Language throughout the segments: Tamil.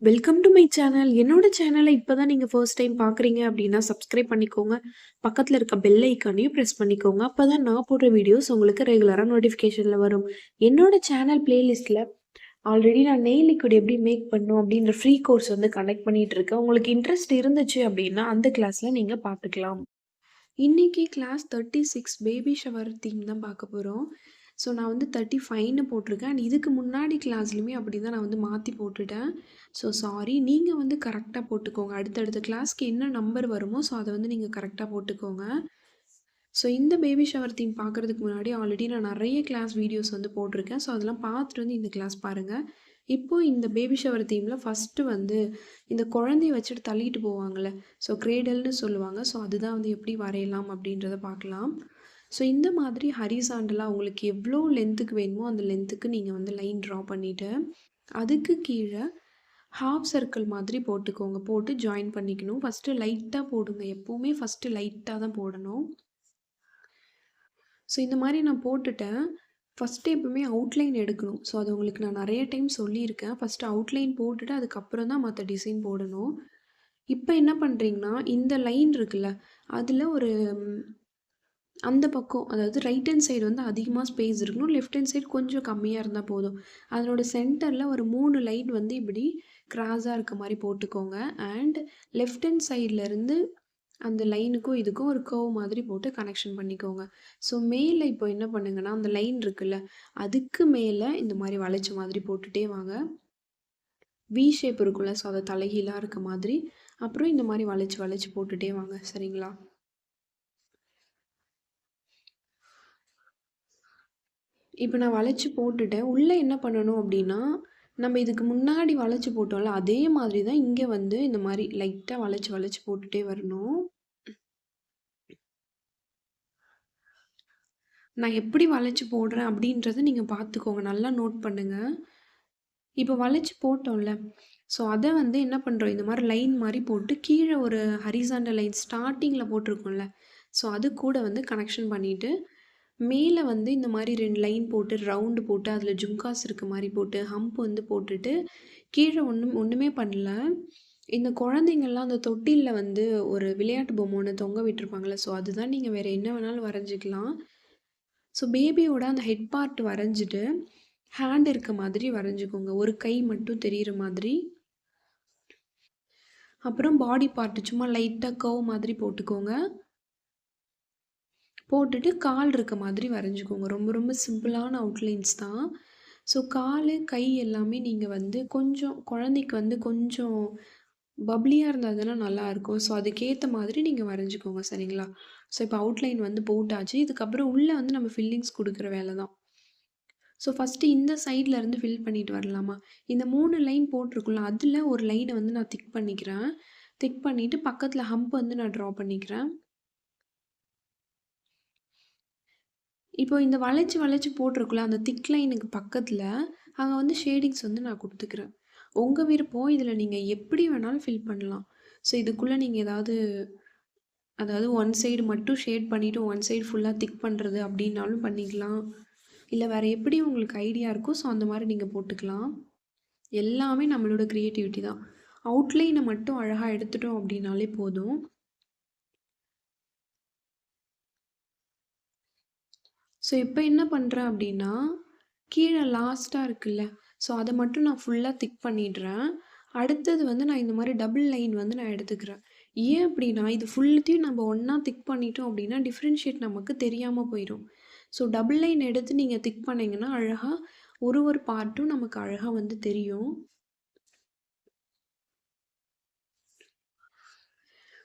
Welcome to my channel. என்னோட சேனலை இப்பதான் நீங்க ஃபர்ஸ்ட் டைம் பார்க்குறீங்க அப்படின்னா, சப்ஸ்கிரைப் பண்ணிக்கோங்க. பக்கத்துல இருக்க பெல் ஐக்கானையும் பிரஸ் பண்ணிக்கோங்க. அப்பதான் நான் போடுற வீடியோஸ் உங்களுக்கு ரெகுலரா நோட்டிஃபிகேஷன்ல வரும். என்னோட சேனல் பிளேலிஸ்ட்ல ஆல்ரெடி நான் நெயில் லிக்விட் எப்படி மேக் பண்ணணும் அப்படின்ற ஃப்ரீ கோர்ஸ் வந்து கண்டக்ட் பண்ணிட்டு இருக்கேன். உங்களுக்கு இன்ட்ரெஸ்ட் இருந்துச்சு அப்படின்னா, அந்த கிளாஸ்ல நீங்க பார்த்துக்கலாம். இன்னைக்கு கிளாஸ் 36 பேபி ஷவர் தீம் தான் பார்க்க போறோம். ஸோ நான் வந்து 35ன்னு போட்டிருக்கேன். அண்ட் இதுக்கு முன்னாடி கிளாஸ்லையுமே அப்படி தான் நான் வந்து மாற்றி போட்டுட்டேன். So sorry. நீங்கள் வந்து கரெக்டாக போட்டுக்கோங்க. அடுத்தடுத்த கிளாஸ்க்கு என்ன நம்பர் வருமோ ஸோ அதை வந்து நீங்கள் கரெக்டாக போட்டுக்கோங்க. ஸோ இந்த பேபி ஷவர் தீம் பார்க்குறதுக்கு முன்னாடி ஆல்ரெடி நான் நிறைய கிளாஸ் வீடியோஸ் வந்து போட்டிருக்கேன். ஸோ அதெல்லாம் பார்த்துட்டு வந்து இந்த கிளாஸ் பாருங்கள். இப்போ இந்த பேபி ஷவர் தீமில் ஃபஸ்ட்டு வந்து இந்த குழந்தைய வச்சுட்டு தள்ளிட்டு போவாங்கள்ல, ஸோ கிரேடல்னு சொல்லுவாங்க. ஸோ அதுதான் வந்து எப்படி வரையலாம் அப்படின்றத பார்க்கலாம். ஸோ இந்த மாதிரி ஹரிசாண்டலாக உங்களுக்கு எவ்வளோ லென்த்துக்கு வேணுமோ அந்த லென்த்துக்கு நீங்கள் வந்து லைன் ட்ரா பண்ணிவிட்டு அதுக்கு கீழே ஹாஃப் சர்க்கிள் மாதிரி போட்டுக்கோங்க. போட்டு ஜாயின் பண்ணிக்கணும். ஃபஸ்ட்டு லைட்டாக போடுங்க. எப்போவுமே ஃபஸ்ட்டு லைட்டாக தான் போடணும். ஸோ இந்த மாதிரி நான் போட்டுட்டேன். ஃபஸ்ட்டு எப்பவுமே அவுட்லைன் எடுக்கணும். ஸோ அது உங்களுக்கு நான் நிறைய டைம் சொல்லியிருக்கேன். ஃபஸ்ட்டு அவுட்லைன் போட்டுட்டு அதுக்கப்புறம் தான் மற்ற டிசைன் போடணும். இப்போ என்ன பண்ணுறீங்கன்னா, இந்த லைன் இருக்குல்ல, அதில் ஒரு அந்த பக்கம் அதாவது ரைட் ஹேண்ட் சைடு வந்து அதிகமாக ஸ்பேஸ் இருக்கணும். லெஃப்ட் ஹேண்ட் சைடு கொஞ்சம் கம்மியாக இருந்தால் போதும். அதனோட சென்டரில் ஒரு 3 லைன் வந்து இப்படி கிராஸாக இருக்க மாதிரி போட்டுக்கோங்க. அண்ட் லெஃப்ட் ஹேண்ட் சைட்லேருந்து அந்த லைனுக்கும் இதுக்கும் ஒரு கர்வ் மாதிரி போட்டு கனெக்ஷன் பண்ணிக்கோங்க. ஸோ மேலே இப்போ என்ன பண்ணுங்கன்னா, அந்த லைன் இருக்குல்ல, அதுக்கு மேலே இந்த மாதிரி வளைச்ச மாதிரி போட்டுகிட்டே வாங்க. வி ஷேப் இருக்குல்ல, ஸோ அதை தலைகீழாக இருக்க மாதிரி. அப்புறம் இந்த மாதிரி வளைச்சி வளைச்சி போட்டுகிட்டே வாங்க. சரிங்களா? இப்போ நான் வளைச்சி போட்டுட்டேன். உள்ளே என்ன பண்ணணும் அப்படின்னா, நம்ம இதுக்கு முன்னாடி வளைச்சி போட்டோம்ல, அதே மாதிரி தான் இங்கே வந்து இந்த மாதிரி லைட்டாக வளைச்சி வளைச்சி போட்டுகிட்டே வரணும். நான் எப்படி வளைச்சி போடுறேன் அப்படின்றத நீங்கள் பார்த்துக்கோங்க. நல்லா நோட் பண்ணுங்கள். இப்போ வளைச்சி போட்டோம்ல, ஸோ அதை வந்து என்ன பண்ணுறோம், இந்த மாதிரி லைன் மாதிரி போட்டு கீழே ஒரு ஹரிசாண்டல் லைன் ஸ்டார்டிங்கில் போட்டிருக்கோம்ல, ஸோ அது கூட வந்து கனெக்ஷன் பண்ணிவிட்டு மேலே வந்து இந்த மாதிரி 2 லைன் போட்டு ரவுண்டு போட்டு அதில் ஜும்காஸ் இருக்க மாதிரி போட்டு ஹம்ப் வந்து போட்டுட்டு கீழே ஒன்றுமே பண்ணல. இந்த குழந்தைங்கள்லாம் அந்த தொட்டிலில் வந்து ஒரு விளையாட்டு பொம்மை ஒன்று தொங்க விட்டுருப்பாங்களே, ஸோ அதுதான் நீங்கள் வேறு என்ன வேணாலும் வரைஞ்சிக்கலாம். ஸோ பேபியோட அந்த ஹெட் பார்ட் வரைஞ்சிட்டு ஹேண்ட் இருக்க மாதிரி வரைஞ்சிக்கோங்க. ஒரு கை மட்டும் தெரிகிற மாதிரி. அப்புறம் பாடி பார்ட் சும்மா லைட்டாக கர்வ் மாதிரி போட்டுக்கோங்க. போட்டுட்டு கால் இருக்க மாதிரி வரைஞ்சிக்கோங்க. ரொம்ப ரொம்ப சிம்பிளான அவுட்லைன்ஸ் தான். ஸோ கால், கை எல்லாமே நீங்கள் வந்து கொஞ்சம் குழந்தைக்கு வந்து கொஞ்சம் பப்ளியாக இருந்தால் தானே நல்லாயிருக்கும். ஸோ அதுக்கேற்ற மாதிரி நீங்கள் வரைஞ்சிக்கோங்க. சரிங்களா? ஸோ இப்போ அவுட்லைன் வந்து போட்டாச்சு. இதுக்கப்புறம் உள்ளே வந்து நம்ம ஃபில்லிங்ஸ் கொடுக்குற வேலை தான். ஸோ ஃபஸ்ட்டு இந்த சைடில் இருந்து ஃபில் பண்ணிட்டு வரலாமா? இந்த 3 லைன் போட்டிருக்குல்ல, அதில் ஒரு லைனை வந்து நான் திக் பண்ணிக்கிறேன். திக் பண்ணிவிட்டு பக்கத்தில் ஹம்ப் வந்து நான் ட்ரா பண்ணிக்கிறேன். இப்போ இந்த வளைச்சி வளைச்சி போட்டிருக்குல்ல, அந்த திக் லைனுக்கு பக்கத்தில் அங்கே வந்து ஷேடிங்ஸ் வந்து நான் கொடுத்துக்கிறேன். உங்கள் விருப்பம். இதில் நீங்கள் எப்படி வேணாலும் ஃபில் பண்ணலாம். ஸோ இதுக்குள்ளே நீங்கள் அதாவது ஒன் சைடு மட்டும் ஷேட் பண்ணிவிட்டு ஒன் சைடு ஃபுல்லாக திக் பண்ணுறது அப்படின்னாலும் பண்ணிக்கலாம். இல்லை வேறு எப்படி உங்களுக்கு ஐடியா இருக்கோ ஸோ அந்த மாதிரி நீங்கள் போட்டுக்கலாம். எல்லாமே நம்மளோட க்ரியேட்டிவிட்டி தான். அவுட்லைனை மட்டும் அழகாக எடுத்துட்டோம் அப்படின்னாலே போதும். ஸோ இப்போ என்ன பண்ணுறேன் அப்படின்னா, கீழே லாஸ்ட்டாக இருக்குல்ல, ஸோ அதை மட்டும் நான் ஃபுல்லாக திக் பண்ணிடுறேன். அடுத்தது வந்து நான் இந்த மாதிரி டபுள் லைன் வந்து நான் எடுத்துக்கிறேன். ஏன் அப்படின்னா, இது ஃபுல்லுத்தையும் நம்ம ஒன்றா திக் பண்ணிட்டோம் அப்படின்னா டிஃப்ரென்ஷியேட் நமக்கு தெரியாமல் போயிடும். ஸோ டபுள் லைன் எடுத்து நீங்கள் திக் பண்ணிங்கன்னா அழகாக ஒரு ஒரு பார்ட்டும் நமக்கு அழகாக வந்து தெரியும்.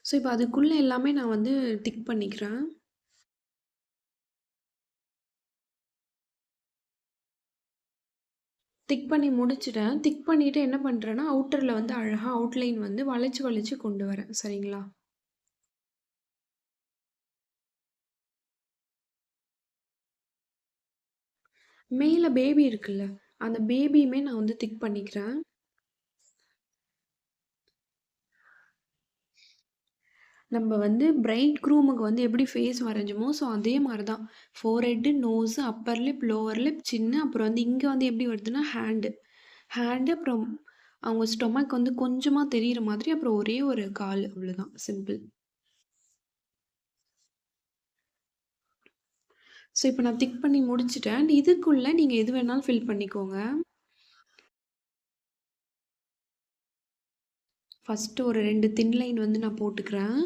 ஸோ இப்போ அதுக்குள்ளே எல்லாமே நான் வந்து திக் பண்ணிக்கிறேன். திக் பண்ணி முடிச்சுட்டேன். திக் பண்ணிவிட்டு என்ன பண்ணுறேன்னா, அவுட்டரில் வந்து அழகாக அவுட்லைன் வந்து வளைச்சி வளைச்சி கொண்டு வரேன். சரிங்களா? மேலே பேபி இருக்குல்ல, அந்த பேபியுமே நான் வந்து திக் பண்ணிக்கிறேன். நம்ம வந்து பிரைட் க்ரூமுக்கு வந்து எப்படி ஃபேஸ் வரைஞ்சோமோ, ஸோ அதே மாதிரி தான். Forehead, nose, upper lip, lower lip, chin, அப்புறம் வந்து இங்கே வந்து எப்படி வருதுன்னா ஹேண்டு. அப்புறம் அவங்க ஸ்டொமக் வந்து கொஞ்சமா தெரியிற மாதிரி, அப்புறம் ஒரே ஒரு கால் அவ்வளோதான். சிம்பிள். ஸோ இப்ப நான் திக் பண்ணி முடிச்சுட்டேன். அண்ட் இதுக்குள்ள நீங்க எது வேணாலும் ஃபில் பண்ணிக்கோங்க. ஃபர்ஸ்ட்டு ஒரு 2 தின் லைன் வந்து நான் போட்டுக்கிறேன்.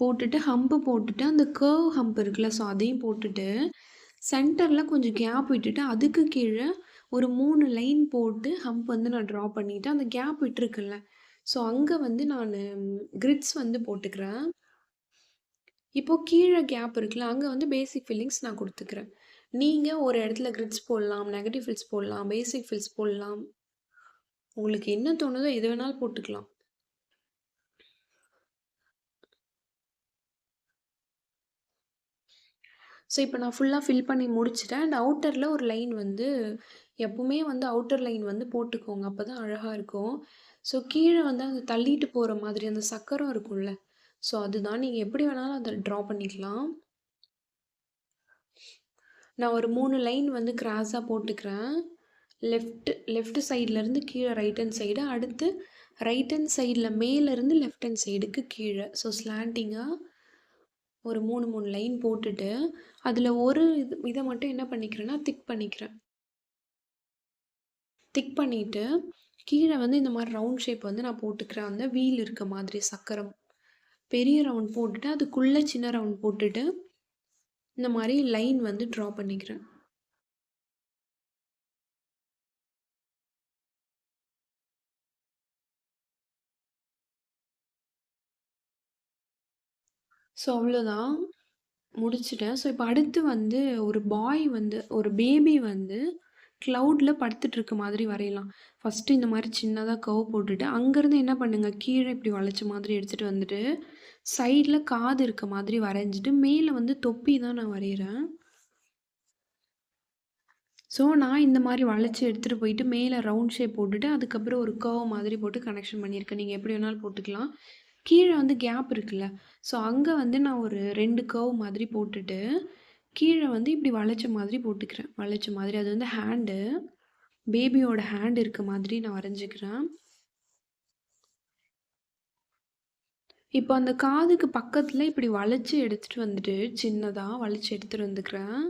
போட்டுட்டு ஹம்பு போட்டுட்டு, அந்த கர்வ் ஹம்ப் இருக்குல்ல, ஸோ அதையும் போட்டுட்டு, சென்டர்ல கொஞ்சம் கேப் விட்டுட்டு, அதுக்கு கீழ ஒரு 3 லைன் போட்டு ஹம்ப் வந்து நான் ட்ரா பண்ணிட்டு, அந்த கேப் விட்டுருக்குல்ல, ஸோ அங்க வந்து நானு கிரிட்ஸ் வந்து போட்டுக்கிறேன். இப்போ கீழ கேப் இருக்குல்ல, அங்க வந்து பேசிக் ஃபில்லிங்ஸ் நான் குடுத்துக்கிறேன். நீங்க ஒரு இடத்துல கிரிட்ஸ் போடலாம், நெகட்டிவ் ஃபில்ஸ் போடலாம், பேசிக் ஃபில்ஸ் போடலாம். உங்களுக்கு என்ன தோணுதோ எது வேணாலும் போட்டுக்கலாம். ஸோ இப்போ நான் ஃபுல்லா ஃபில் பண்ணி முடிச்சுட்டேன். அண்ட் அவுட்டர்ல ஒரு லைன் வந்து எப்பவுமே வந்து அவுட்டர் லைன் வந்து போட்டுக்கோங்க. அப்பதான் அழகா இருக்கும். ஸோ கீழ வந்து அந்த தள்ளிட்டு போற மாதிரி அந்த சக்கரம் இருக்கும்ல, ஸோ அதுதான். நீங்க எப்படி வேணாலும் அத ட்ரா பண்ணிக்கலாம். நான் ஒரு 3 லைன் வந்து கிராஸா போட்டுக்கிறேன். லெஃப்ட் சைட்லேருந்து கீழே ரைட் ஹேண்ட் சைடு, அடுத்து ரைட் ஹேண்ட் சைடில் மேலேருந்து லெஃப்ட் ஹேண்ட் சைடுக்கு கீழே, ஸோ ஸ்லாண்டிங்காக ஒரு 3 லைன் போட்டுட்டு, அதில் ஒரு இதை மட்டும் என்ன பண்ணிக்கிறேன்னா திக் பண்ணிக்கிறேன். திக் பண்ணிவிட்டு கீழே வந்து இந்த மாதிரி ரவுண்ட் ஷேப் வந்து நான் போட்டுக்கிறேன். அந்த வீல் இருக்க மாதிரி சக்கரம் பெரிய ரவுண்ட் போட்டுட்டு, அதுக்குள்ளே சின்ன ரவுண்ட் போட்டுட்டு, இந்த மாதிரி லைன் வந்து ட்ரா பண்ணிக்கிறேன். ஸோ அவ்வளோதான், முடிச்சுட்டேன். ஸோ இப்போ அடுத்து வந்து ஒரு பேபி வந்து க்ளவுடில் படுத்துட்ருக்க மாதிரி வரையலாம். ஃபஸ்ட்டு இந்த மாதிரி சின்னதாக கர்வ் போட்டுட்டு, அங்கேருந்து என்ன பண்ணுங்கள், கீழே இப்படி வளைச்ச மாதிரி எடுத்துகிட்டு வந்துட்டு, சைடில் காது இருக்க மாதிரி வரைஞ்சிட்டு, மேலே வந்து தொப்பி தான் நான் வரைகிறேன். ஸோ நான் இந்த மாதிரி வளைச்சி எடுத்துகிட்டு போயிட்டு மேலே ரவுண்ட் ஷேப் போட்டுட்டு, அதுக்கப்புறம் ஒரு கர்வ் மாதிரி போட்டு கனெக்ஷன் பண்ணியிருக்கேன். நீங்கள் எப்படி வேணாலும் போட்டுக்கலாம். கீழே வந்து கேப் இருக்குல்ல, ஸோ அங்கே வந்து நான் ஒரு 2 கர்வ் மாதிரி போட்டுட்டு, கீழே வந்து இப்படி வளைச்ச மாதிரி போட்டுக்கிறேன். வளைச்ச மாதிரி அது வந்து ஹேண்டு, பேபியோட ஹேண்ட் இருக்க மாதிரி நான் வரைஞ்சிக்கிறேன். இப்போ அந்த காதுக்கு பக்கத்தில் இப்படி வளைச்சி எடுத்துகிட்டு வந்துட்டு, சின்னதாக வளைச்சி எடுத்துகிட்டு வந்துக்கிறேன்.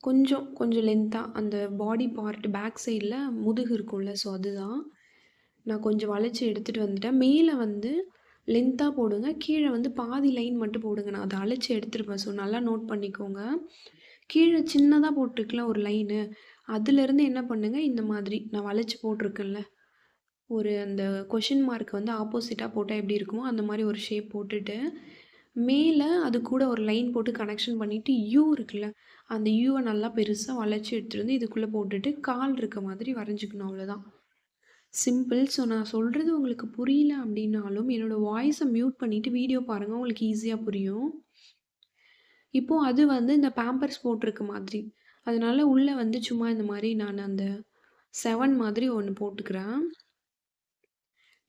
கொஞ்சம் கொஞ்சம் லென்த்தாக அந்த பாடி பார்ட் பேக் சைடில் முதுகு இருக்கும்ல, ஸோ அதுதான். நான் கொஞ்சம் வளைச்சி எடுத்துகிட்டு வந்துட்டேன். மேலே வந்து லென்த்தாக போடுங்க, கீழே வந்து பாதி லைன் மட்டும் போடுங்க. நான் அதை அழைச்சி எடுத்துருப்பேன், ஸோ நல்லா நோட் பண்ணிக்கோங்க. கீழே சின்னதாக போட்டிருக்கல ஒரு லைனு, அதுலேருந்து என்ன பண்ணுங்கள், இந்த மாதிரி நான் வளைச்சி போட்டிருக்கேன்ல, ஒரு அந்த கொஷின் மார்க் வந்து ஆப்போசிட்டாக போட்டால் எப்படி இருக்குமோ அந்த மாதிரி ஒரு ஷேப் போட்டுட்டு, மேலே அது கூட ஒரு லைன் போட்டு கனெக்ஷன் பண்ணிவிட்டு, யூ இருக்குல்ல, அந்த யூவை நல்லா பெருசாக வளைச்சி எடுத்துகிட்டு வந்து இதுக்குள்ளே போட்டுட்டு கால் இருக்க மாதிரி வரைஞ்சிக்கணும். அவ்வளோதான், சிம்பிள். ஸோ நான் சொல்கிறது உங்களுக்கு புரியல அப்படின்னாலும் என்னோடய வாய்ஸை மியூட் பண்ணிவிட்டு வீடியோ பாருங்கள், உங்களுக்கு ஈஸியாக புரியும். இப்போது அது வந்து இந்த பேம்பர்ஸ் போட்டிருக்க மாதிரி, அதனால உள்ளே வந்து சும்மா இந்த மாதிரி நான் அந்த 7 மாதிரி ஒன்று போட்டுக்கிறேன்.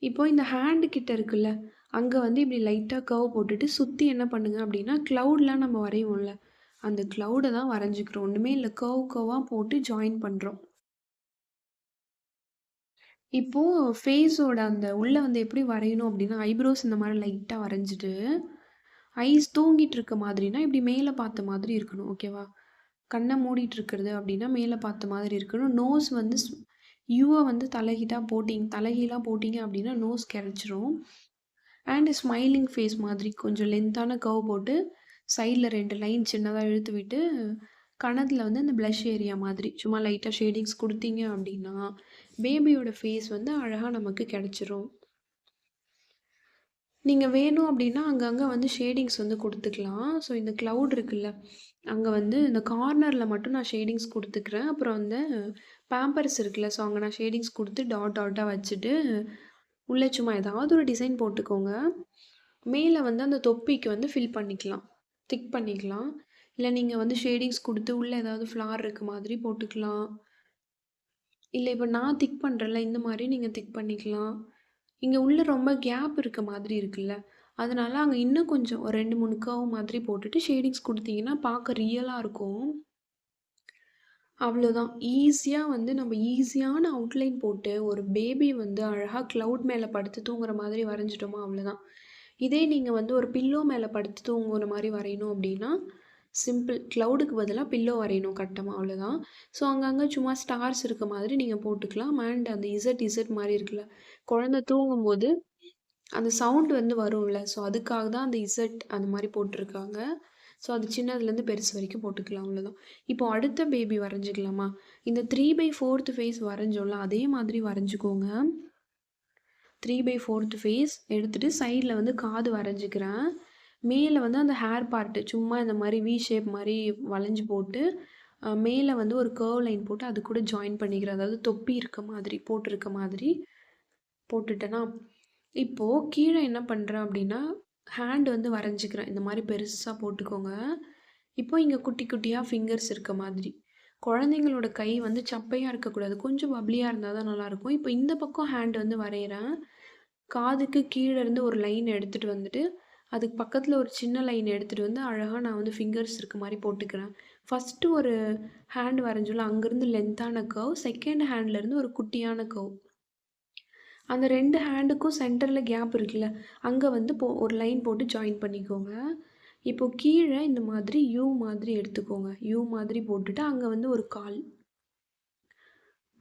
இப்போ இந்த ஹேண்டு கிட்ட இருக்குல்ல, அங்கே வந்து இப்படி லைட்டாக கர்வ் போட்டுட்டு சுற்றி என்ன பண்ணுங்க அப்படின்னா, க்ளவுட்லாம் நம்ம வரைவோம்ல, அந்த க்ளவுடை தான் வரைஞ்சிக்கிறோம். ஒன்றுமே இல்லை, கர்வாக போட்டு ஜாயின் பண்ணுறோம். இப்போது ஃபேஸோட அந்த உள்ளே வந்து எப்படி வரையணும் அப்படின்னா, ஐப்ரோஸ் இந்த மாதிரி லைட்டாக வரைஞ்சிட்டு, ஐஸ் தூங்கிட்டு இருக்க மாதிரினா இப்படி மேலே பார்த்த மாதிரி இருக்கணும். ஓகேவா? கண்ணை மூடிட்டு இருக்கிறது அப்படின்னா மேலே பார்த்த மாதிரி இருக்கணும். நோஸ் வந்து யூவை வந்து தலைகீழாக போட்டிங்க அப்படின்னா நோஸ் கிடச்சிரும். அண்ட் ஸ்மைலிங் ஃபேஸ் மாதிரி கொஞ்சம் லென்த்தான கர்வ் போட்டு சைடில் 2 லைன் சின்னதாக இழுத்து விட்டு, கன்னத்தில் வந்து அந்த ப்ளஷ் ஏரியா மாதிரி சும்மா லைட்டாக ஷேடிங்ஸ் கொடுத்தீங்க அப்படின்னா, பேபியோட ஃபேஸ் வந்து அழகாக நமக்கு கிடச்சிரும். நீங்கள் வேணும் அப்படின்னா அங்கங்கே வந்து ஷேடிங்ஸ் வந்து கொடுத்துக்கலாம். ஸோ இந்த க்ளவுட் இருக்குல்ல, அங்கே வந்து இந்த கார்னரில் மட்டும் நான் ஷேடிங்ஸ் கொடுத்துக்கிறேன். அப்புறம் வந்து பேம்பர்ஸ் இருக்குல்ல, ஸோ அங்கே நான் ஷேடிங்ஸ் கொடுத்து டாட்டாக வச்சுட்டு, உள்ளே சும்மா ஏதாவது ஒரு டிசைன் போட்டுக்கோங்க. மேலே வந்து அந்த தொப்பிக்கு வந்து ஃபில் பண்ணிக்கலாம், திக் பண்ணிக்கலாம். இல்லை நீங்கள் வந்து ஷேடிங்ஸ் கொடுத்து உள்ளே ஏதாவது ஃப்ளார் இருக்க மாதிரி போட்டுக்கலாம். இல்லை இப்போ நான் திக் பண்ணுறேன்ல, இந்த மாதிரி நீங்கள் திக் பண்ணிக்கலாம். இங்கே உள்ளே ரொம்ப கேப் இருக்க மாதிரி இருக்குல்ல, அதனால அங்கே இன்னும் கொஞ்சம் ஒரு 2, 3 கர்வ் மாதிரி போட்டுட்டு ஷேடிங்ஸ் கொடுத்தீங்கன்னா பார்க்க ரியலாக இருக்கும். அவ்வளோதான். ஈஸியா வந்து நம்ம ஈஸியான அவுட்லைன் போட்டு, ஒரு பேபி வந்து அழகா கிளவுட் மேல படுத்து தூங்குற மாதிரி வரைஞ்சுட்டோமா அவ்வளோதான். இதே நீங்க வந்து ஒரு பில்லோ மேல படுத்து தூங்குற மாரி வரையணும் அப்டின்னா, சிம்பிள். கிளவுடுக்கு பதிலா பில்லோ வரையணும் கட்டமா அவ்வளோதான். ஸோ அங்கங்க சும்மா ஸ்டார்ஸ் இருக்க மாதிரி நீங்க போட்டுக்கலாம். அண்ட் அந்த இசட் மாரி இருக்குல்ல, குழந்தை தூங்கும்போது அந்த சவுண்ட் வந்து வரும்ல. ஸோ அதுக்காக தான் அந்த இசட் அந்த மாரி போட்டுருக்காங்க. ஸோ அது சின்னதுலேருந்து பெருசு வரைக்கும் போட்டுக்கலாம் அவ்வளோதான். இப்போ அடுத்த பேபி வரைஞ்சிக்கலாமா? இந்த 3/4 ஃபேஸ் வரைஞ்சோம்ல, அதே மாதிரி வரைஞ்சுக்கோங்க. 3/4 ஃபேஸ் எடுத்துட்டு சைடில் வந்து காது வரைஞ்சிக்கிறேன். மேலே வந்து அந்த ஹேர் பார்ட்டு சும்மா இந்த மாரி வி ஷேப் மாரி வளைஞ்சு போட்டு, மேலே வந்து ஒரு கர்வ் லைன் போட்டு அது கூட ஜாயின் பண்ணிக்கிறேன். அதாவது தொப்பி இருக்க மாதிரி, போட்டிருக்க மாதிரி போட்டுட்டேனா, இப்போ கீழ என்ன பண்றேன் அப்டின்னா, ஹேண்ட் வந்து வரைஞ்சுக்கிறேன். இந்த மாரி பெருசா போட்டுக்கோங்க. இப்போ இங்க குட்டி குட்டியா ஃபிங்கர்ஸ் இருக்க மாதிரி. குழந்தைங்களோட கை வந்து சப்பையா இருக்கக்கூடாது. கொஞ்சம் பப்ளியா இருந்தா தான் நல்லாயிருக்கும். இப்போ இந்த பக்கம் ஹேண்ட் வந்து வரையிறேன். காதுக்கு கீழ இருந்து ஒரு லைன் எடுத்துட்டு வந்துட்டு, அதுக்கு பக்கத்துல ஒரு சின்ன லைன் எடுத்துட்டு வந்து, அழகா நான் வந்து ஃபிங்கர்ஸ் இருக்க மாரி போட்டுக்கிறேன். ஃபர்ஸ்ட்டு ஒரு ஹேண்ட் வரைஞ்சோம்ல, அங்கருந்து லென்த்தான கர்வ், செகண்ட் ஹேண்ட்லேருந்து ஒரு குட்டியான கர்வ். அந்த 2 ஹேண்டுக்கும் சென்டர்ல கேப் இருக்குல்ல, அங்க வந்து ஒரு லைன் போட்டு ஜாயின் பண்ணிக்கோங்க. இப்போ கீழ இந்த மாதிரி யூ மாதிரி எடுத்துக்கோங்க. யூ மாதிரி போட்டுட்டு, அங்க வந்து ஒரு கால்.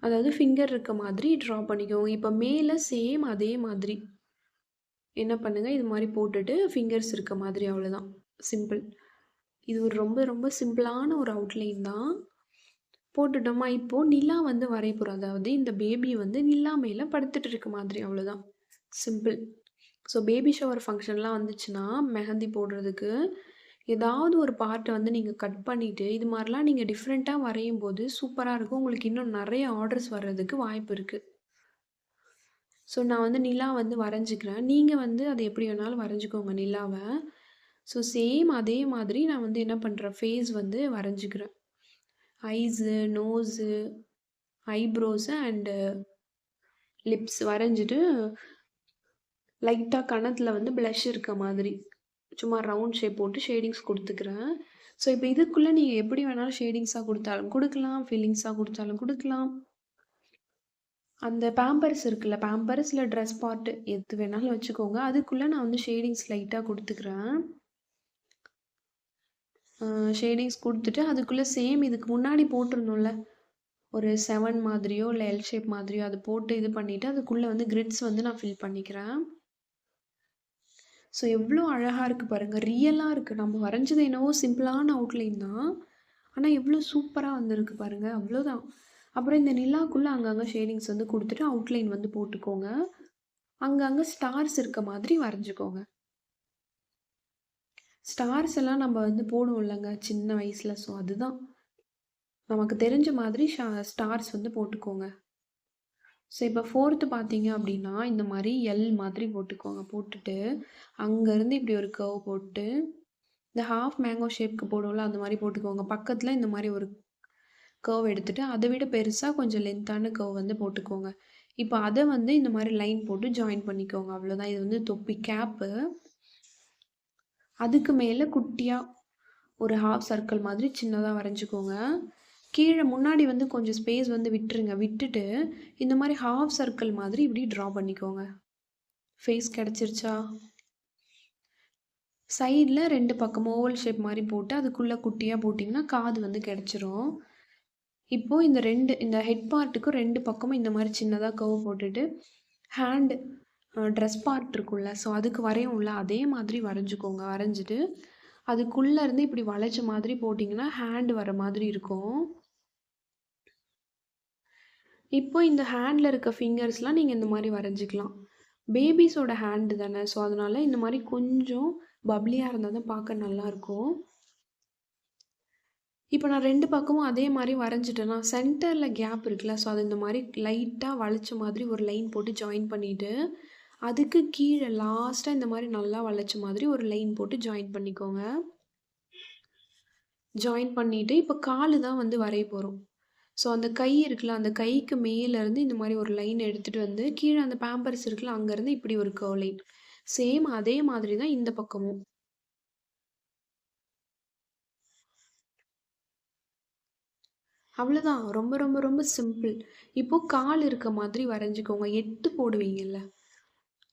அதாவது ஃபிங்கர் இருக்க மாதிரி ட்ரா பண்ணிக்கோங்க. இப்போ மேல சேம் அதே மாதிரி என்ன பண்ணுங்க, இது மாரி போட்டுட்டு ஃபிங்கர்ஸ் இருக்க மாதிரி அவ்வளோதான். சிம்பிள். இது ஒரு ரொம்ப ரொம்ப சிம்பிளான ஒரு அவுட்லைன் தான். போட்டுட்டோமா, இப்போ நிலா வந்து வரைய போறோம். அதாவது இந்த பேபி வந்து நிலா மேல படுத்துட்டு இருக்க மாதிரி அவ்வளோதான். சிம்பிள். ஸோ பேபி ஷவர் ஃபங்ஷன்லாம் வந்துச்சுன்னா, மெஹந்தி போடுறதுக்கு ஏதாவது ஒரு பார்ட்ட வந்து நீங்க கட் பண்ணிட்டு, இது மாரிலாம் நீங்க டிஃப்ரெண்ட்டா வரையும்போது சூப்பரா இருக்கும். உங்களுக்கு இன்னும் நெறைய ஆர்டர்ஸ் வர்றதுக்கு வாய்ப்பு இருக்கு. ஸோ நான் வந்து நிலா வந்து வரைஞ்சுக்கிறேன். நீங்க வந்து அத எப்படி வேணாலும் வரைஞ்சுக்கோங்க நிலாவ. ஸோ சேம் அதே மாதிரி நான் வந்து என்ன பண்றேன், ஃபேஸ் வந்து வரைஞ்சுக்கிறேன். Eyes, nose, eyebrows and lips வரைஞ்சிட்டு, லைட்டா கன்னத்துல வந்து ப்ளஷ் இருக்க மாதிரி, சும்மா ரவுண்ட் ஷேப் போட்டு ஷேடிங்ஸ் குடுத்துக்கிறேன். ஸோ இப்போ இதுக்குள்ள நீங்க எப்படி வேணாலும் ஷேடிங்ஸா குடுத்தாலும் குடுக்கலாம், ஃபில்லிங்ஸா குடுத்தாலும் குடுக்கலாம். அந்த பேம்பர்ஸ் இருக்குல்ல, பேம்பர்ஸ் இல்ல ட்ரெஸ் பார்ட் எது வேணாலும் வச்சுக்கோங்க. அதுக்குள்ள நான் வந்து ஷேடிங்ஸ் லைட்டா குடுத்துக்கிறேன். ஷேடிங்ஸ் குடுத்துட்டு, அதுக்குள்ள சேம் இதுக்கு முன்னாடி போட்டிருந்தோம்ல, ஒரு 7 மாதிரியோ, இல்ல எல் ஷேப் மாதிரியோ அது போட்டு இது பண்ணிட்டு, அதுக்குள்ள வந்து கிரிட்ஸ் வந்து நான் ஃபில் பண்ணிக்கிறேன். ஸோ எவ்ளோ அழகா இருக்கு பாருங்க. ரியலா இருக்கு. நம்ம வரைஞ்சது என்னவோ சிம்பிளான அவுட்லைன் தான். ஆனா எவ்ளோ சூப்பரா வந்திருக்கு பாருங்க. அவ்ளோதான். அப்புறம் இந்த நிலாக்குள்ள அங்கங்க ஷேடிங்ஸ் வந்து குடுத்துட்டு, அவுட்லைன் வந்து போட்டுக்கோங்க. அங்கங்க ஸ்டார்ஸ் இருக்க மாதிரி வரைஞ்சுக்கோங்க. ஸ்டார்ஸ் எல்லாம் நம்ம வந்து போடுவோம்லங்க சின்ன வயசுல. ஸோ அதுதான். நமக்கு தெரிஞ்ச மாதிரி ஸ்டார்ஸ் வந்து போட்டுக்கோங்க. ஸோ இப்போ 4த்து பார்த்தீங்க அப்படின்னா, இந்த மாரி எல் மாதிரி போட்டுக்கோங்க. போட்டுட்டு, அங்கருந்து இப்படி ஒரு கர்வ் போட்டு, இந்த ஹாஃப் மேங்கோ ஷேப்க்கு போடுவோம்ல, அந்த மாரி போட்டுக்கோங்க. பக்கத்துல இந்த மாரி ஒரு கர்வ் எடுத்துட்டு, அத விட பெருசா கொஞ்சம் லென்த்தான கர்வ் வந்து போட்டுக்கோங்க. இப்போ அத வந்து இந்த மாரி லைன் போட்டு ஜாயின் பண்ணிக்கோங்க. அவ்வளோதான். இது வந்து தொப்பி கேப்பு. அதுக்கு மேல குட்டியா ஒரு ஹாஃப் சர்க்கிள் மாதிரி சின்னதா வரைஞ்சுக்கோங்க. கீழ முன்னாடி வந்து கொஞ்சம் ஸ்பேஸ் வந்து விட்டுருங்க. விட்டுட்டு, இந்த மாரி ஹாஃப் சர்க்கிள் மாதிரி இப்படி ட்ரா பண்ணிக்கோங்க. ஃபேஸ் கிடைச்சிருச்சா? சைடுல 2 பக்கமும் ஓவல் ஷேப் மாரி போட்டு, அதுக்குள்ள குட்டியா போட்டிங்கன்னா, காது வந்து கிடைச்சிரும். இப்போ இந்த ஹெட் பார்ட்டுக்கும் 2 பக்கமும் இந்த மாரி சின்னதா கர்வ் போட்டுட்டு, ஹேண்ட் ட்ரெஸ் பார்ட் இருக்கும்ல, ஸோ அதுக்கு வரையும்ல, அதே மாதிரி வரைஞ்சுக்கோங்க. வரைஞ்சிட்டு, அதுக்குள்ள இருந்து இப்படி வளைச்ச மாதிரி போட்டிங்கன்னா, ஹேண்ட் வர மாதிரி இருக்கும். இப்போ இந்த ஹேண்ட்ல இருக்க ஃபிங்கர்ஸ்லாம் நீங்க இந்த மாரி வரைஞ்சிக்கலாம். பேபீஸோட ஹேண்ட் தானே, ஸோ அதனால இந்த மாரி கொஞ்சம் பப்ளியா இருந்தா தான் பார்க்க நல்லாயிருக்கும். இப்போ நான் 2 பக்கமும் அதே மாரி வரைஞ்சிட்டேனா, சென்டர்ல கேப் இருக்குல்ல, ஸோ அது இந்த மாரி லைட்டா வளைச்ச மாதிரி ஒரு லைன் போட்டு ஜாயின் பண்ணிட்டு, அதுக்கு கீழ லாஸ்ட்டா இந்த மாரி நல்லா வளைச்ச மாதிரி ஒரு லைன் போட்டு ஜாயின் பண்ணிக்கோங்க. ஜாயின் பண்ணிட்டு, இப்போ காலு தான் வந்து வரைய போறோம். ஸோ அந்த கை இருக்குல்ல, அந்த கைக்கு மேலேருந்து இந்த மாரி ஒரு லைன் எடுத்துட்டு வந்து, கீழ அந்த பேம்பர்ஸ் இருக்குல்ல, அங்கருந்து இப்படி ஒரு கர்வ் லைன். சேம் அதே மாதிரி தான் இந்த பக்கமும். அவ்வளோதான். ரொம்ப ரொம்ப ரொம்ப சிம்பிள். இப்போ கால் இருக்க மாதிரி வரைஞ்சிக்கோங்க. 8 போடுவீங்கல்ல.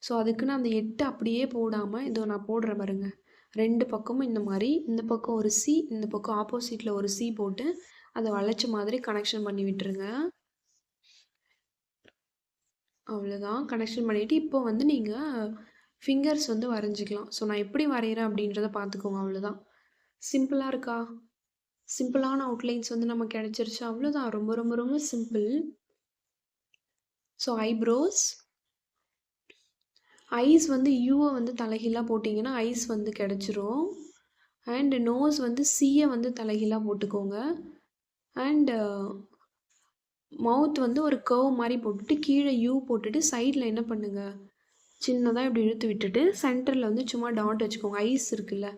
ஸோ அதுக்குன்னு அந்த 8 அப்படியே போடாம, இதோ நான் போடுறேன் பாருங்க. 2 பக்கமும் இந்த மாரி, இந்த பக்கம் ஒரு சி, இந்த பக்கம் ஆப்போசிட்ல ஒரு சி போட்டு, அத வளைச்ச மாதிரி கனெக்ஷன் பண்ணி விட்டுருங்க. அவ்வளோதான். கனெக்ஷன் பண்ணிவிட்டு, இப்போ வந்து நீங்க ஃபிங்கர்ஸ் வந்து வரைஞ்சிக்கலாம். ஸோ நான் எப்படி வரைகிறேன் அப்படின்றத பார்த்துக்கோங்க. அவ்வளோதான். சிம்பிளா இருக்கா? சிம்பிளான அவுட்லைன்ஸ் வந்து நமக்கு கிடைச்சிருச்சு. அவ்வளோதான். ரொம்ப ரொம்ப ரொம்ப சிம்பிள். ஸோ ஐப்ரோஸ், ஐஸ் வந்து யூவை வந்து தலைகீழா போட்டிங்கன்னா ஐஸ் வந்து கிடச்சிரும். அண்ட் நோஸ் வந்து சியை வந்து தலைகீழா போட்டுக்கோங்க. அண்ட் மவுத் வந்து ஒரு கர்வ் மாதிரி போட்டுட்டு கீழே யூ போட்டுட்டு சைடில் என்ன பண்ணுங்க, சின்னதாக இப்படி இழுத்து விட்டுட்டு சென்டரில் வந்து சும்மா டாட் வச்சுக்கோங்க. ஐஸ் இருக்குல்ல,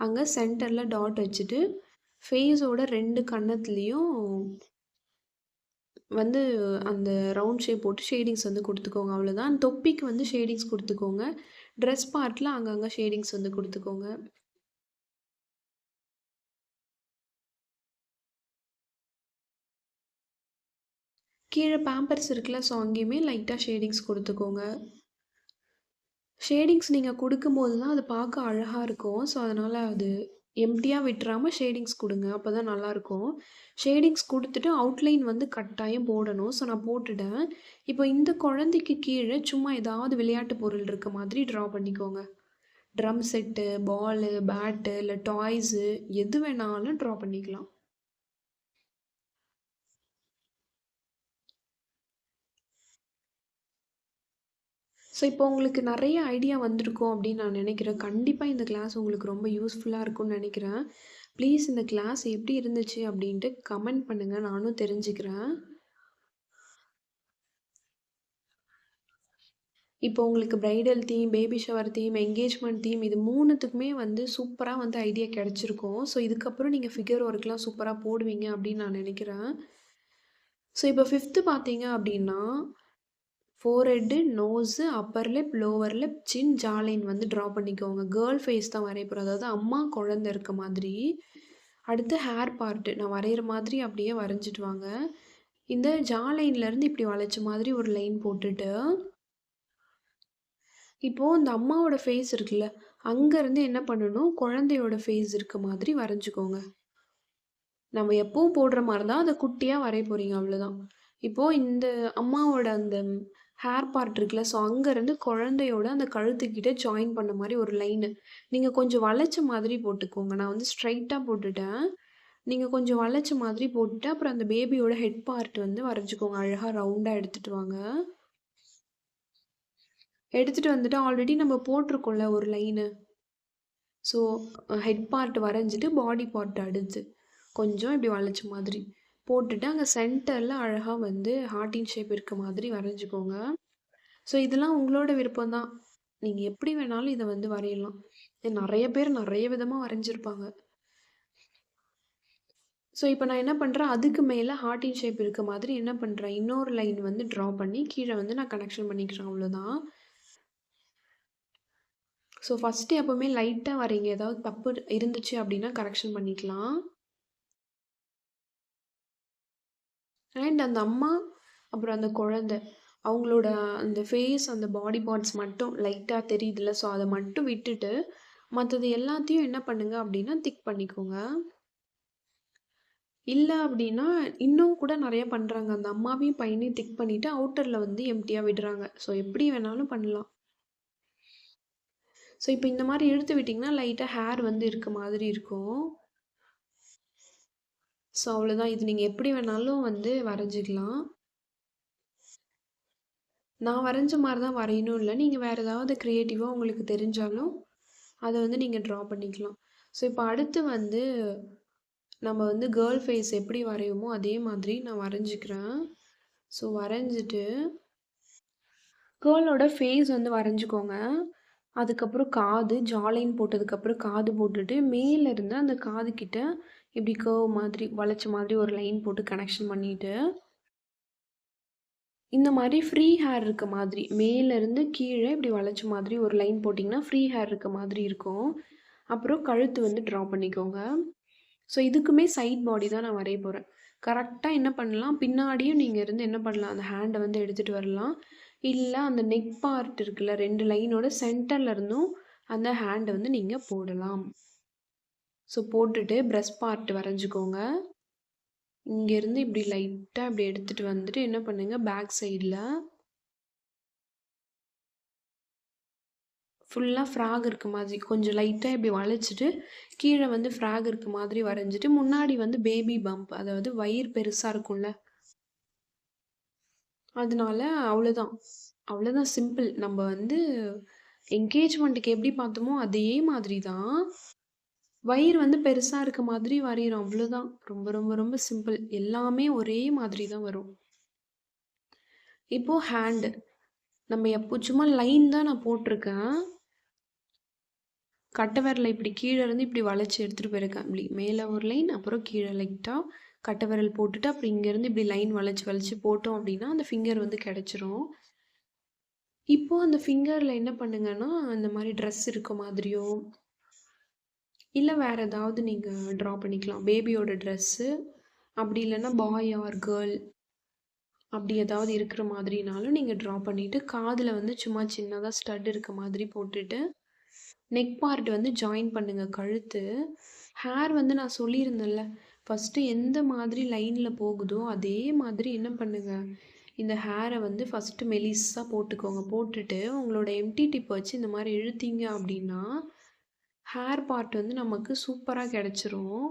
அங்கே சென்டரில் டாட் வச்சுட்டு ஃபேஸோட 2 கன்னத்துலேயும் வந்து அந்த ரவுண்ட் ஷேப் போட்டு ஷேடிங்ஸ் வந்து கொடுத்துக்கோங்க. அவ்வளோதான். தொப்பிக்கு வந்து ஷேடிங்ஸ் கொடுத்துக்கோங்க. ட்ரெஸ் பார்ட்டில் அங்கங்கே ஷேடிங்ஸ் வந்து கொடுத்துக்கோங்க. கீழே பேம்பர்ஸ் இருக்குல்ல, ஸோ அங்கேயுமே லைட்டாக ஷேடிங்ஸ் கொடுத்துக்கோங்க. ஷேடிங்ஸ் நீங்கள் கொடுக்கும்போது தான் அது பார்க்க அழகாக இருக்கும். ஸோ அதனால் அது எம்ப்டியாக விட்டுறாமல் ஷேடிங்ஸ் கொடுங்க. அப்போ தான் நல்லாயிருக்கும். ஷேடிங்ஸ் கொடுத்துட்டு அவுட்லைன் வந்து கட்டாயம் போடணும். ஸோ நான் போட்டுட்டேன். இப்போ இந்த குழந்தைக்கு கீழே சும்மா ஏதாவது விளையாட்டு பொருள் இருக்க மாதிரி ட்ரா பண்ணிக்கோங்க. ட்ரம் செட்டு, பாலு, பேட்டு இல்லை டாய்ஸு எது வேணாலும் ட்ரா பண்ணிக்கலாம். ஸோ இப்போ உங்களுக்கு நிறைய ஐடியா வந்திருக்கும் அப்படின்னு நான் நினைக்கிறேன். கண்டிப்பாக இந்த கிளாஸ் உங்களுக்கு ரொம்ப யூஸ்ஃபுல்லாக இருக்கும்னு நினைக்கிறேன். ப்ளீஸ் இந்த கிளாஸ் எப்படி இருந்துச்சு அப்படின்ட்டு கமெண்ட் பண்ணுங்கள், நானும் தெரிஞ்சுக்கிறேன். இப்போ உங்களுக்கு bridal theme, baby shower theme, engagement theme இது 3த்துக்குமே வந்து சூப்பராக வந்து ஐடியா கிடச்சிருக்கும். ஸோ இதுக்கப்புறம் நீங்கள் ஃபிகர் ஒர்க்லாம் சூப்பராக போடுவீங்க அப்படின்னு நான் நினைக்கிறேன். ஸோ இப்போ 5த்து பார்த்தீங்க அப்படின்னா forehead, nose, upper lip, lower lip, chin, jaw line வந்து ட்ரா பண்ணிக்கோங்க. கேர்ள் ஃபேஸ் தான் வரைய போகிறோம். அதாவது அம்மா குழந்த இருக்க மாதிரி. அடுத்து ஹேர் பார்ட்டு நான் வரைகிற மாதிரி அப்படியே வரைஞ்சிட்டு வாங்க. இந்த ஜா லைன்லேருந்து இப்படி வளைச்ச மாதிரி ஒரு லைன் போட்டுட்டு, இப்போது இந்த அம்மாவோட ஃபேஸ் இருக்குல்ல, அங்கேருந்து என்ன பண்ணணும், குழந்தையோட ஃபேஸ் இருக்க மாதிரி வரைஞ்சிக்கோங்க. நம்ம எப்பவும் போடுற மாதிரி தான் அதை குட்டியாக வரைய போகிறீங்க, அவ்வளோதான். இப்போது இந்த அம்மாவோட அந்த ஹேர் பார்ட் இருக்குல்ல, ஸோ அங்கேருந்து குழந்தையோட அந்த கழுத்துக்கிட்ட ஜாயின் பண்ண மாதிரி ஒரு லைனு. நீங்கள் கொஞ்சம் வளைச்ச மாதிரி போட்டுக்கோங்க. நான் வந்து ஸ்ட்ரைட்டாக போட்டுட்டேன். நீங்கள் கொஞ்சம் வளைச்ச மாதிரி போட்டுட்டு அப்புறம் அந்த பேபியோட ஹெட் பார்ட் வந்து வரைஞ்சிக்கோங்க. அழகாக ரவுண்டாக எடுத்துகிட்டு வாங்க. எடுத்துகிட்டு வந்துட்டு ஆல்ரெடி நம்ம போட்டிருக்கோம்ல ஒரு லைனு. ஸோ ஹெட் பார்ட் வரைஞ்சிட்டு பாடி பார்ட் அடுத்து கொஞ்சம் இப்படி வளைச்ச மாதிரி போட்டுட்டு அங்கே சென்டரில் அழகாக வந்து ஹார்ட்டின் ஷேப் இருக்க மாதிரி வரைஞ்சிக்கோங்க. ஸோ இதெல்லாம் உங்களோட விருப்பம் தான். நீங்கள் எப்படி வேணாலும் இதை வந்து வரையலாம். நிறைய பேர் நிறைய விதமாக வரைஞ்சிருப்பாங்க. ஸோ இப்போ நான் என்ன பண்ணுறேன், அதுக்கு மேலே ஹார்ட்டின் ஷேப் இருக்க மாதிரி என்ன பண்ணுறேன், இன்னொரு லைன் வந்து ட்ரா பண்ணி கீழே வந்து நான் கனெக்ஷன் பண்ணிக்கிறேன், அவ்வளோதான். ஸோ ஃபஸ்ட்டு எப்போவுமே லைட்டாக வரைங்க. ஏதாவது தப்பு இருந்துச்சு அப்படின்னா கரெக்ஷன் பண்ணிக்கலாம். அண்ட் அந்த அம்மா அப்புறம் அந்த குழந்தை அவங்களோட அந்த ஃபேஸ், அந்த பாடி பார்ட்ஸ் மட்டும் லைட்டாக தெரியுதுல்ல, ஸோ அதை மட்டும் விட்டுட்டு மற்றது எல்லாத்தையும் என்ன பண்ணுங்க அப்படின்னா திக் பண்ணிக்கோங்க. இல்லை அப்படின்னா இன்னும் கூட நிறைய பண்ணுறாங்க. அந்த அம்மாவையும் பையனையும் திக் பண்ணிவிட்டு அவுட்டரில் வந்து எம்டியாக விடுறாங்க. ஸோ எப்படி வேணாலும் பண்ணலாம். ஸோ இப்போ இந்த மாதிரி இழுத்து விட்டிங்கன்னா லைட்டாக ஹேர் வந்து இருக்க மாதிரி இருக்கும். ஸோ அவ்வளோதான். இது நீங்கள் எப்படி வேணாலும் வந்து வரைஞ்சிக்கலாம். நான் வரைஞ்ச மாதிரி தான் வரையணும் இல்லை. நீங்கள் வேறு ஏதாவது க்ரியேட்டிவாக உங்களுக்கு தெரிஞ்சாலும் அதை வந்து நீங்கள் ட்ரா பண்ணிக்கலாம். ஸோ இப்போ அடுத்து வந்து நம்ம வந்து கேர்ள் ஃபேஸ் எப்படி வரையுமோ அதே மாதிரி நான் வரைஞ்சிக்கிறேன். ஸோ வரைஞ்சிட்டு கேர்ளோட ஃபேஸ் வந்து வரைஞ்சிக்கோங்க. அதுக்கப்புறம் காது, ஜாலைன் போட்டதுக்கப்புறம் காது போட்டுட்டு மேலேருந்து அந்த காது கிட்ட இப்படி கர்வ் மாதிரி வளைச்ச மாதிரி ஒரு லைன் போட்டு கனெக்ஷன் பண்ணிவிட்டு இந்த மாதிரி ஃப்ரீ ஹேர் இருக்க மாதிரி மேலேருந்து கீழே இப்படி வளைச்ச மாதிரி ஒரு லைன் போட்டிங்கன்னா ஃப்ரீ ஹேர் இருக்க மாதிரி இருக்கும். அப்புறம் கழுத்து வந்து ட்ரா பண்ணிக்கோங்க. ஸோ இதுக்குமே சைட் பாடி தான் நான் வரைய போகிறேன். கரெக்ட்டா என்ன பண்ணலாம், பின்னாடியும் நீங்க இருந்து என்ன பண்ணலாம், அந்த ஹேண்ட வந்து எடுத்துட்டு வரலாம். இல்ல அந்த நெக் பார்ட் இருக்குல்ல, 2 லைனோட சென்டர்ல இருந்தும் அந்த ஹேண்ட வந்து நீங்க போடலாம். ஸோ போட்டுட்டு பிரஸ்ட் பார்ட் வரைஞ்சுக்கோங்க. இங்கேருந்து இப்படி லைட்டா இப்படி எடுத்துட்டு வந்துட்டு என்ன பண்ணுங்க, பேக் சைடுல ஃபுல்லா ஃப்ராக் இருக்க மாதிரி கொஞ்சம் லைட்டா இப்படி வளைச்சிட்டு, கீழ வந்து ஃப்ராக் இருக்க மாதிரி வரைஞ்சிட்டு, முன்னாடி வந்து பேபி பம்ப் அதாவது வயிறு பெருசா இருக்கும்ல. அதனால அவ்வளோதான். அவ்வளோதான் சிம்பிள். நம்ம வந்து என்கேஜ்மெண்ட்டுக்கு எப்படி பார்த்தோமோ அதே மாதிரி தான். வயிறு வந்து பெருசா இருக்க மாதிரி வரையிறோம். அவ்வளோதான். ரொம்ப ரொம்ப ரொம்ப சிம்பிள். எல்லாமே ஒரே மாதிரி தான் வரும். இப்போ ஹேண்டு. நம்ம சும்மா லைன் தான் நான் போட்டிருக்கேன். கட்டை விரல இப்படி கீழ இருந்து இப்படி வளைச்சு எடுத்துட்டு போயிருக்கேன். இப்படி மேல ஒரு லைன், அப்புறம் கீழ லைட்டா கட்டை விரல் போட்டுட்டு, அப்புறம் இங்கேருந்து இப்படி லைன் வளைச்சு வளைச்சு போட்டோம் அப்படின்னா, அந்த ஃபிங்கர் வந்து கிடைச்சிரும். இப்போ அந்த ஃபிங்கர்ல என்ன பண்ணுங்கன்னா, இந்த மாரி ட்ரெஸ் இருக்க மாதிரியோ, இல்ல வேற ஏதாவது நீங்க ட்ரா பண்ணிக்கலாம். பேபியோட ட்ரெஸ்ஸு, அப்படி இல்லன்னா பாய் ஆர் கேர்ள் அப்படி ஏதாவது இருக்கிற மாதிரினாலும் நீங்க ட்ரா பண்ணிட்டு, காதுல வந்து சும்மா சின்னதா ஸ்டட் இருக்க மாதிரி போட்டுட்டு, நெக் பார்ட் வந்து ஜாயின் பண்ணுங்க கழுத்து. ஹேர் வந்து நான் சொல்லியிருந்தேன்ல, ஃபஸ்ட்டு எந்த மாதிரி லைன்ல போகுதோ, அதே மாதிரி என்ன பண்ணுங்க, இந்த ஹேர வந்து ஃபஸ்ட்டு மெலிசா போட்டுக்கோங்க. போட்டுட்டு உங்களோட எம்டி டிப் வச்சு இந்த மாரி இழுத்தீங்க அப்படின்னா, ஹேர் பார்ட் வந்து நமக்கு சூப்பரா கிடைச்சிரும்.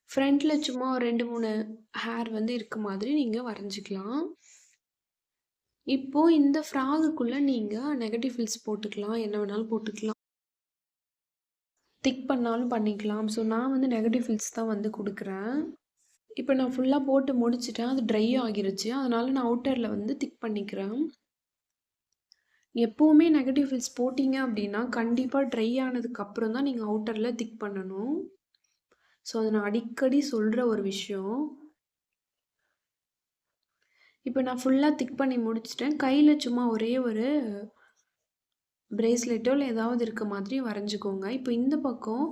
ஃப்ரண்ட்ல சும்மா ஒரு 2, 3 ஹேர் வந்து இருக்க மாதிரி நீங்க வரைஞ்சிக்கலாம். இப்போ இந்த ஃப்ராகுக்குள்ள நீங்க நெகட்டிவ் ஃபில்ஸ் போட்டுக்கலாம். என்ன வேணாலும் போட்டுக்கலாம். திக் பண்ணாலும் பண்ணிக்கலாம். ஸோ நான் வந்து நெகட்டிவ் ஃபில்ஸ் தான் வந்து குடுக்குறேன். இப்போ நான் ஃபுல்லா போட்டு முடிச்சுட்டேன். அது ட்ரை ஆகிருச்சு. அதனால நான் அவுட்டர்ல வந்து திக் பண்ணிக்கிறேன். எப்பவுமே நெகட்டிவ் ஃபில்ஸ் போட்டீங்க அப்படின்னா, கண்டிப்பா ட்ரை ஆனதுக்கு அப்புறம் தான் நீங்க அவுட்டர்ல திக் பண்ணணும். ஸோ அத நான் அடிக்கடி சொல்ற ஒரு விஷயம். இப்போ நான் ஃபுல்லா திக் பண்ணி முடிச்சுட்டேன். கையில சும்மா ஒரே ஒரு பிரேஸ்லெட்டோ இல்ல ஏதாவது இருக்க மாதிரி வரைஞ்சுக்கோங்க. இப்போ இந்த பக்கம்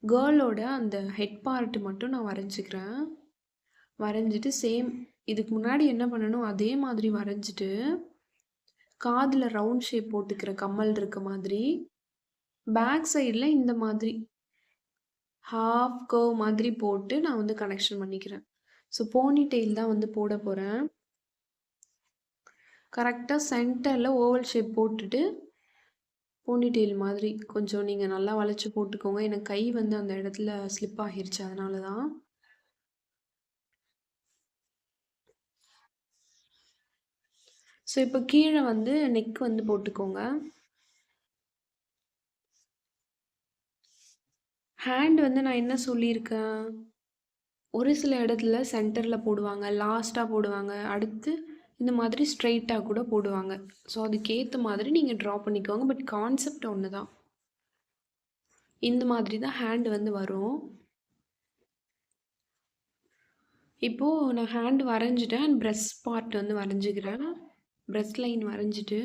கேர்ளோட அந்த ஹெட் பார்ட் மட்டும் நான் வரைஞ்சுக்கிறேன். வரைஞ்சிட்டு சேம் இதுக்கு முன்னாடி என்ன பண்ணணும், அதே மாதிரி வரைஞ்சிட்டு, காதுல ரவுண்ட் ஷேப் போட்டுக்கிறேன் கம்மல் இருக்க மாதிரி. பேக் சைடுல இந்த மாதிரி ஹாஃப் கர்வ் மாதிரி போட்டு நான் வந்து கனெக்ஷன் பண்ணிக்கிறேன். ஸோ போனி டெயில் தான் வந்து போட போறேன். கரெக்ட்டா சென்டர்ல ஓவல் ஷேப் போட்டுட்டு, போனி டெயில் மாதிரி கொஞ்சம் நீங்க நல்லா வளைச்சு போட்டுக்கோங்க. எனக்கு கை வந்து அந்த இடத்துல ஸ்லிப் ஆகிருச்சு. அதனால தான். ஸோ இப்போ கீழ வந்து நெக் வந்து போட்டுக்கோங்க. ஹேண்ட் வந்து நான் என்ன சொல்லியிருக்கேன், ஒரு சில இடத்துல சென்டர்ல போடுவாங்க, லாஸ்ட்டா போடுவாங்க, அடுத்து இந்த மாதிரி ஸ்ட்ரெயிட்டா கூட போடுவாங்க. ஸோ அதுக்கேத்த மாதிரி நீங்க ட்ரா பண்ணிக்கோங்க. பட் கான்செப்ட் ஒண்ணு தான். இந்த மாதிரி தான் ஹேண்ட் வந்து வரும். இப்போ நான் ஹேண்ட் வரைஞ்சிட்டேன். அண்ட் பிரஸ்ட் பார்ட் வந்து வரைஞ்சுக்கிறேன். பிரஸ்ட் லைன் வரைஞ்சிட்டு,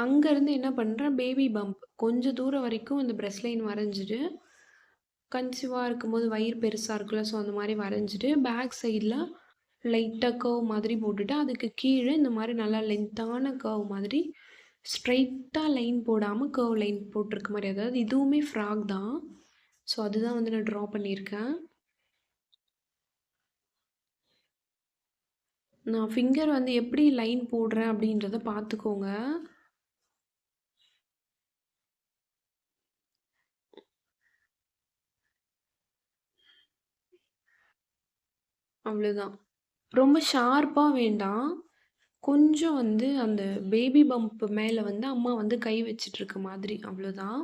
அங்கேருந்து என்ன பண்ணுறேன், பேபி பம்ப் கொஞ்சம் தூரம் வரைக்கும் இந்த பிரஸ்ட் லைன் வரைஞ்சிட்டு, கன்சீவாக இருக்கும்போது வயிறு பெருசாக இருக்குல்ல, ஸோ அந்த மாதிரி வரைஞ்சிட்டு, பேக் சைடில் லைட்டாக கர்வ் மாதிரி போட்டுட்டு, அதுக்கு கீழே இந்த மாதிரி நல்லா லென்த்தான கர்வ் மாதிரி ஸ்ட்ரைட்டாக லைன் போடாமல் கர்வ் லைன் போட்டிருக்க மாதிரி, அதாவது இதுவுமே ஃப்ராக் தான். ஸோ அதுதான் வந்து நான் ட்ரா பண்ணியிருக்கேன். நான் ஃபிங்கர் வந்து எப்படி லைன் போடுறேன் அப்படின்றத பார்த்துக்கோங்க. அவ்வளோதான். ரொம்ப ஷார்ப்பா வேண்டாம். கொஞ்சம் வந்து அந்த பேபி பம்ப் மேல வந்து அம்மா வந்து கை வச்சுட்ருக்க மாதிரி அவ்வளோதான்.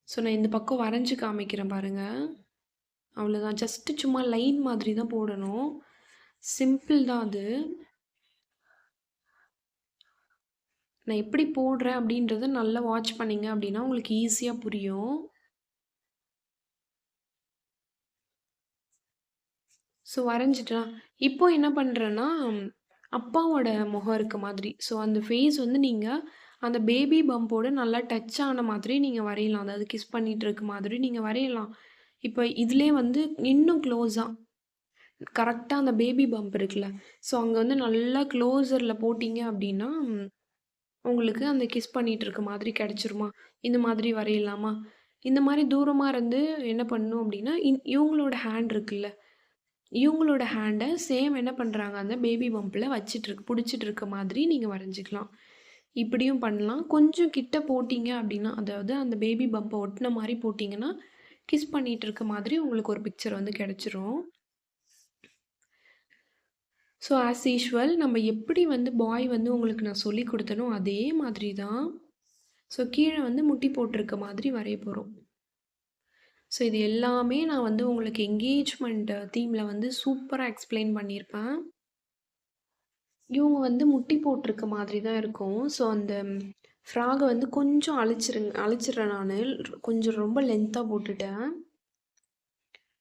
ஸோ நான் இந்த பக்கம் வரைஞ்சு காமிக்கிறேன் பாருங்க. அவ்வளோதான். ஜஸ்ட்டு சும்மா லைன் மாதிரி தான் போடணும். சிம்பிள் தான் அது. நான் எப்படி போடுறேன் அப்படின்றத நல்லா வாட்ச் பண்ணீங்க அப்படின்னா உங்களுக்கு ஈஸியா புரியும். ஸோ வரைஞ்சிட்டா, இப்போ என்ன பண்றேன்னா, அப்பாவோட முகம் இருக்க மாதிரி. ஸோ அந்த ஃபேஸ் வந்து நீங்க அந்த பேபி பம்போட நல்லா டச் ஆன மாதிரி நீங்க வரையலாம். அதாவது கிஸ் பண்ணிட்டு இருக்க மாதிரி நீங்க வரையலாம். இப்ப இதிலயே வந்து இன்னும் க்ளோஸா கரெக்ட்டா அந்த பேபி பம்ப் இருக்குல்ல, ஸோ அங்க வந்து நல்லா க்ளோசர்ல போட்டீங்க அப்டின்னா, உங்களுக்கு அந்த கிஸ் பண்ணிட்டு இருக்க மாதிரி கெடைச்சிருமா? இந்த மாதிரி வரையலாமா? இந்த மாரி தூரமா இருந்து என்ன பண்ணணும் அப்டின்னா, இவங்களோட ஹேண்ட் இருக்குல்ல, இவங்களோட ஹேண்ட சேம் என்ன பண்றாங்க, அந்த பேபி பம்ப்ல புடிச்சிட்டு இருக்க மாதிரி நீங்க வரைஞ்சுக்கலாம். இப்படியும் பண்ணலாம். கொஞ்சம் கிட்ட போட்டீங்க அப்டின்னா, அதாவது அந்த பேபி பம்ப ஒட்டுன மாரி போட்டீங்கன்னா, கிஸ் பண்ணிட்டு இருக்க மாதிரி உங்களுக்கு ஒரு பிக்சர் வந்து கெடைச்சிரும். ஸோ ஆஸ் யூசுவல் நம்ம எப்படி வந்து பாய் வந்து உங்களுக்கு நான் சொல்லிக் குடுத்தேனோ, அதே மாதிரி தான். ஸோ கீழ வந்து முட்டி போட்டிருக்க மாதிரி வரைய போறோம். ஸோ இது எல்லாமே நான் வந்து உங்களுக்கு என்கேஜ்மெண்ட் தீம்ல வந்து சூப்பரா எக்ஸ்ப்ளைன் பண்ணியிருப்பேன். இவங்க வந்து முட்டி போட்டிருக்க மாதிரி தான் இருக்கும். ஸோ அந்த ஃப்ராக வந்து கொஞ்சம் அழிச்சிடுறேன் நானு. கொஞ்சம் ரொம்ப லென்த்தா போட்டுட்டேன்.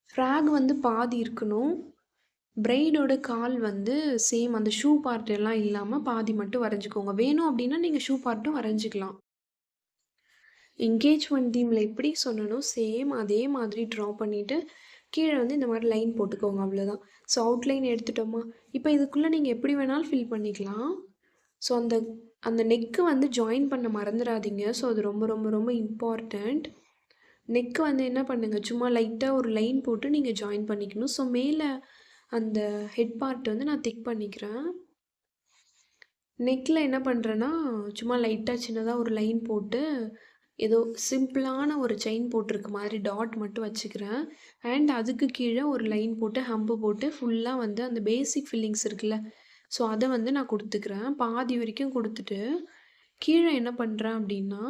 ஃப்ராக் வந்து பாதி இருக்கணும். பிரைடோட கால் வந்து சேம் அந்த ஷூ பார்ட் எல்லாம் இல்லாம பாதி மட்டும் வரைஞ்சுக்கோங்க. வேணும் அப்டின்னா நீங்க ஷூ பார்ட்டும் வரைஞ்சுக்கலாம். என்கேஜ்மெண்ட் தீம்ல எப்படி சொன்னனோ சேம் அதே மாதிரி ட்ரா பண்ணிட்டு, கீழ வந்து இந்த மாரி லைன் போட்டுக்கோங்க அவ்வளோதான். ஸோ அவுட்லைன் எடுத்துட்டோமா, இப்போ இதுக்குள்ள நீங்க எப்படி வேணாலும் ஃபில் பண்ணிக்கலாம். ஸோ அந்த அந்த நெக்கு வந்து ஜாயின் பண்ண மறந்துறாதீங்க. ஸோ அது ரொம்ப ரொம்ப ரொம்ப இம்பார்ட்டண்ட். நெக் வந்து என்ன பண்ணுங்க, சும்மா லைட்டா ஒரு லைன் போட்டு நீங்க ஜாயின் பண்ணிக்கணும். ஸோ மேல அந்த ஹெட் பார்ட் வந்து நான் திக் பண்ணிக்கிறேன். நெக்ல என்ன பண்ணுறேன்னா, சும்மா லைட்டா சின்னதா ஒரு லைன் போட்டு, ஏதோ சிம்பிளான ஒரு செயின் போட்டிருக்க மாதிரி டாட் மட்டும் வச்சுக்கிறேன். அண்ட் அதுக்கு கீழே ஒரு லைன் போட்டு, ஹம்பு போட்டு ஃபுல்லா வந்து அந்த பேசிக் ஃபில்லிங்ஸ் இருக்குல்ல, ஸோ அத வந்து நான் குடுத்துக்கிறேன். பாதி வரைக்கும் குடுத்துட்டு, கீழ என்ன பண்றேன் அப்டின்னா,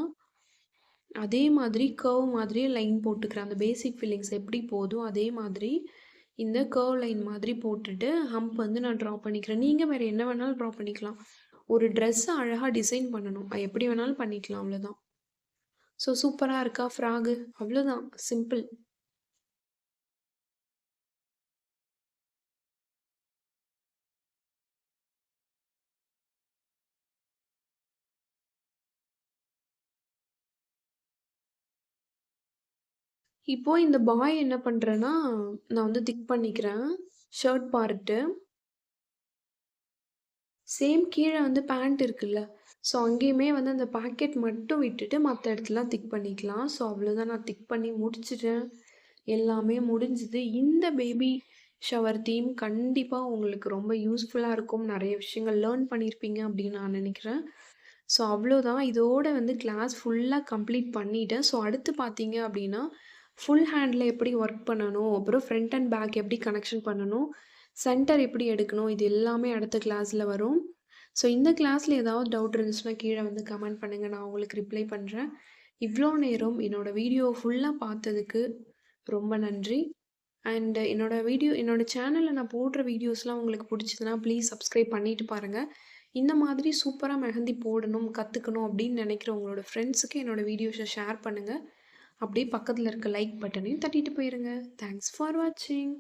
அதே மாதிரி கர்வ் மாதிரியே லைன் போட்டுக்கிறேன். அந்த பேசிக் ஃபில்லிங்ஸ் எப்படி போதோ அதே மாதிரி இந்த கர்வ் லைன் மாதிரி போட்டுட்டு, ஹம்ப் வந்து நான் ட்ரா பண்ணிக்கிறேன். நீங்க வேற என்ன வேணாலும் ட்ரா பண்ணிக்கலாம். ஒரு ட்ரெஸ்ஸ அழகா டிசைன் பண்ணணும். எப்படி வேணாலும் பண்ணிக்கலாம் அவ்வளோதான். ஸோ சூப்பரா இருக்கா ஃப்ராகு? அவ்வளோதான் சிம்பிள். இப்போ இந்த பாய் என்ன பண்றேன்னா, நான் வந்து திக் பண்ணிக்கிறேன். Shirt part. சேம் கீழ வந்து பேண்ட் இருக்குல்ல, ஸோ அங்கேயுமே வந்து அந்த பாக்கெட் மட்டும் விட்டுட்டு மத்த இடத்துலலாம் திக் பண்ணிக்கலாம். ஸோ அவ்வளோதான் நான் திக் பண்ணி முடிச்சுட்டேன். எல்லாமே முடிஞ்சுது. இந்த பேபி ஷவர் தீம் கண்டிப்பா உங்களுக்கு ரொம்ப யூஸ்ஃபுல்லா இருக்கும். நெறைய விஷயங்கள் லேர்ன் பண்ணியிருப்பீங்க அப்படின்னு நான் நெனைக்கிறேன். ஸோ அவ்வளோதான். இதோட வந்து கிளாஸ் ஃபுல்லா கம்ப்ளீட் பண்ணிட்டேன். ஸோ அடுத்து பார்த்தீங்க அப்படின்னா, ஃபுல் ஹேண்ட்ல எப்படி ஒர்க் பண்ணணும், அப்புறம் ஃப்ரண்ட் அண்ட் பேக் எப்படி கனெக்ஷன் பண்ணணும், சென்டர் எப்படி எடுக்கணும், இது எல்லாமே அடுத்த கிளாஸ்ல வரும். ஸோ இந்த கிளாஸ்ல ஏதாவது டவுட் இருந்துச்சுன்னா கீழ வந்து கமெண்ட் பண்ணுங்க. நான் உங்களுக்கு ரிப்ளை பண்றேன். இவ்ளோ நேரம் என்னோட வீடியோ ஃபுல்லா பார்த்ததுக்கு ரொம்ப நன்றி. அண்ட் என்னோட சேனல்ல நான் போடுற வீடியோஸ்லாம் உங்களுக்கு பிடிச்சதுன்னா, ப்ளீஸ் சப்ஸ்கிரைப் பண்ணிட்டு பாருங்க. இந்த மாதிரி சூப்பரா மெஹந்தி போடணும், கத்துக்கணும் அப்படின்னு நினைக்கிற உங்களோட ஃப்ரெண்ட்ஸுக்கு என்னோட வீடியோஸ ஷேர் பண்ணுங்க. அப்படியே பக்கத்துல இருக்க லைக் பட்டனையும் தட்டிட்டு போயிருங்க. தேங்க்ஸ் ஃபார் வாட்சிங்.